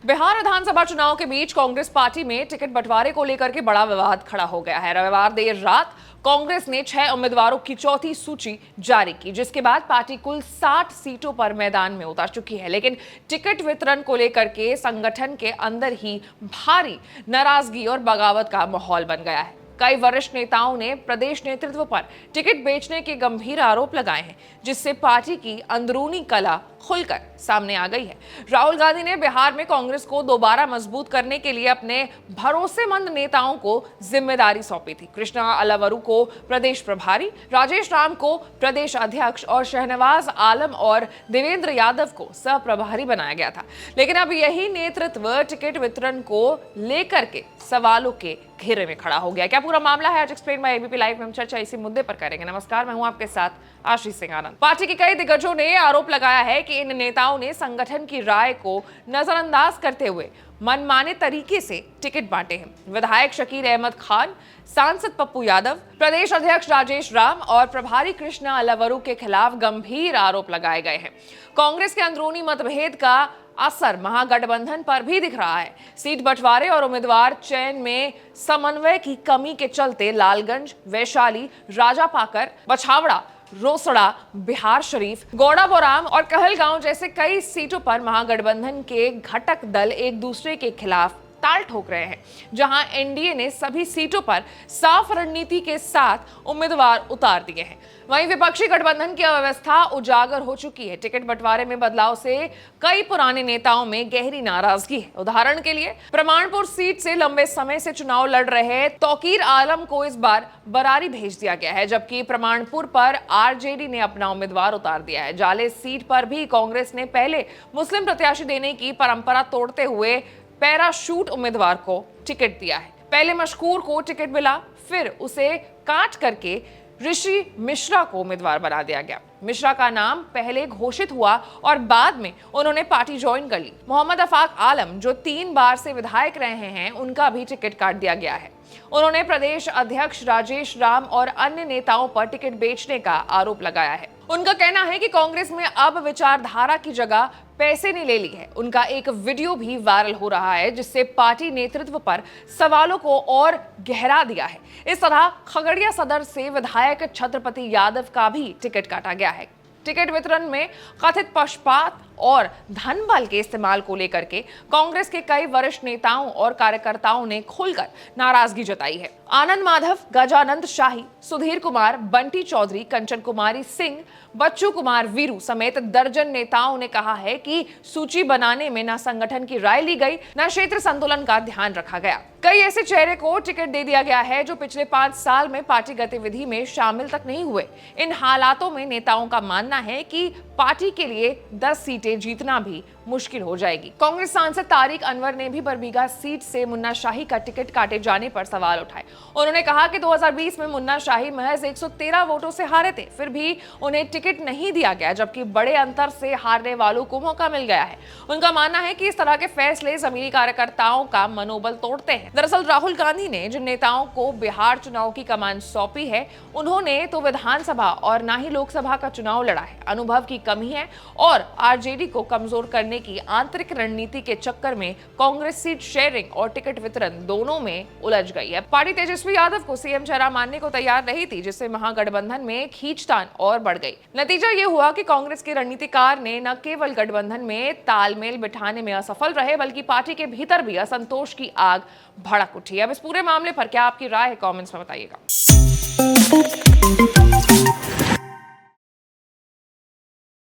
बिहार विधानसभा चुनाव के बीच कांग्रेस पार्टी में टिकट बंटवारे को लेकर के बड़ा विवाद खड़ा हो गया है। रविवार देर रात कांग्रेस ने 6 उम्मीदवारों की चौथी सूची जारी की, जिसके बाद पार्टी कुल 60 सीटों पर मैदान में उतर चुकी है। लेकिन टिकट वितरण को लेकर के संगठन के अंदर ही भारी नाराजगी और बगावत का माहौल बन गया है। कई वरिष्ठ नेताओं ने प्रदेश नेतृत्व पर टिकट बेचने के गंभीर आरोप लगाए हैं, जिससे पार्टी की अंदरूनी कला खुलकर सामने आ गई है। राहुल गांधी ने बिहार में कांग्रेस को दोबारा मजबूत करने के लिए अपने भरोसेमंद नेताओं को जिम्मेदारी सौंपी थी। कृष्णा अलावरू को प्रदेश प्रभारी, राजेश राम को प्रदेश अध्यक्ष और शहनवाज आलम और देवेंद्र यादव को सह प्रभारी बनाया गया था। लेकिन अब यही नेतृत्व टिकट वितरण को लेकर के सवालों के घेरे में खड़ा हो गया। क्या पूरा मामला है? आज एक्सप्लेन बाय एबीपी लाइव में हम चर्चा इसी मुद्दे पर करेंगे। नमस्कार, मैं हूं आपके साथ आशीष सिंह आनंद। पार्टी के कई दिग्गजों ने आरोप लगाया है कि इन नेताओं ने संगठन की राय को नजरअंदाज करते हुए मनमाने तरीके से टिकट बांटे हैं। विधायक शकील अहमद खान, सांसद पप्पू यादव, प्रदेश अध्यक्ष राजेश राम और प्रभारी कृष्णा अलावरू के खिलाफ गंभीर आरोप लगाए गए हैं। कांग्रेस के अंदरूनी मतभेद का असर महागठबंधन पर भी दिख रहा है। सीट बंटवारे और उम्मीदवार चयन में समन्वय की कमी के चलते लालगंज, वैशाली, राजापाकर, बछावड़ा, रोसड़ा, बिहार शरीफ, गौड़ाबोराम और कहलगांव जैसे कई सीटों पर महागठबंधन के घटक दल एक दूसरे के खिलाफ ताल ठोक रहे हैं, जहां एनडीए ने सभी सीटों पर साफ रणनीति के साथ उम्मीदवार उतार दिए हैं। वहीं विपक्षी गठबंधन की अव्यवस्था उजागर हो चुकी है। टिकट बंटवारे में बदलाव से कई पुराने नेताओं में गहरी नाराजगी है। उदाहरण के लिए प्रमाणपुर सीट से लंबे समय से चुनाव लड़ रहे तौकीर आलम को इस बार बरारी भेज दिया गया है, जबकि प्रमाणपुर पर आरजेडी ने अपना उम्मीदवार उतार दिया है। जाले सीट पर भी कांग्रेस ने पहले मुस्लिम प्रत्याशी देने की परंपरा तोड़ते हुए पैराशूट उम्मीदवार को टिकट दिया है। पहले मशकूर को टिकट मिला, फिर उसे काट करके ऋषि मिश्रा को उम्मीदवार बना दिया गया। मिश्रा का नाम पहले घोषित हुआ और बाद में उन्होंने पार्टी ज्वाइन कर ली। मोहम्मद अफाक आलम, जो 3 बार से विधायक रहे हैं, उनका भी टिकट काट दिया गया है। उन्होंने प्रदेश अध्यक्ष राजेश राम और अन्य नेताओं पर टिकट बेचने का आरोप लगाया है। उनका कहना है कि कांग्रेस में अब विचारधारा की जगह पैसे ने ले ली है। उनका एक वीडियो भी वायरल हो रहा है, जिससे पार्टी नेतृत्व पर सवालों को और गहरा दिया है। इस तरह खगड़िया सदर से विधायक छत्रपति यादव का भी टिकट काटा गया है। टिकट वितरण में कथित पक्षपात और धन बल के इस्तेमाल को लेकर के कांग्रेस के कई वरिष्ठ नेताओं और कार्यकर्ताओं ने खुलकर नाराजगी जताई है। आनंद माधव, गजानंद शाही, सुधीर कुमार, बंटी चौधरी, कंचन कुमारी सिंह, बच्चू कुमार वीरू समेत दर्जन नेताओं ने कहा है कि सूची बनाने में न संगठन की राय ली गई, न क्षेत्र संतुलन का ध्यान रखा गया। कई ऐसे चेहरे को टिकट दे दिया गया है जो पिछले 5 साल में पार्टी गतिविधि में शामिल तक नहीं हुए। इन हालातों में नेताओं का मानना है कि पार्टी के लिए 10 सीटें जीतना भी मुश्किल हो जाएगी। कांग्रेस सांसद तारिक अनवर ने भी बरबीघा सीट से मुन्ना शाही का टिकट काटे जाने पर सवाल उठाए। उन्होंने कहा कि 2020 में मुन्ना शाही महज 113 वोटों से हारे थे, फिर भी उन्हें टिकट नहीं दिया गया, जबकि बड़े अंतर से हारने वालों को मौका मिल गया है। उनका मानना है कि इस तरह के फैसले जमीनी कार्यकर्ताओं का मनोबल तोड़ते हैं। दरअसल राहुल गांधी ने जिन नेताओं को बिहार चुनाव की कमान सौंपी है, उन्होंने तो विधानसभा और न ही लोकसभा का चुनाव लड़ा है। अनुभव की कमी है और आरजेडी को कमजोर करने की आंतरिक रणनीति के चक्कर में कांग्रेस सीट शेयरिंग और टिकट वितरण दोनों में उलझ गई है। पार्टी तेजस्वी यादव को सीएम चेहरा मानने को तैयार नहीं थी, जिससे महागठबंधन में खींचतान और बढ़ गई। नतीजा ये हुआ कि कांग्रेस के रणनीतिकार ने न केवल गठबंधन में तालमेल बिठाने में असफल रहे, बल्कि पार्टी के भीतर भी असंतोष की आग भड़क उठी। अब इस पूरे मामले पर क्या आपकी राय है? कमेंट्स में बताइएगा।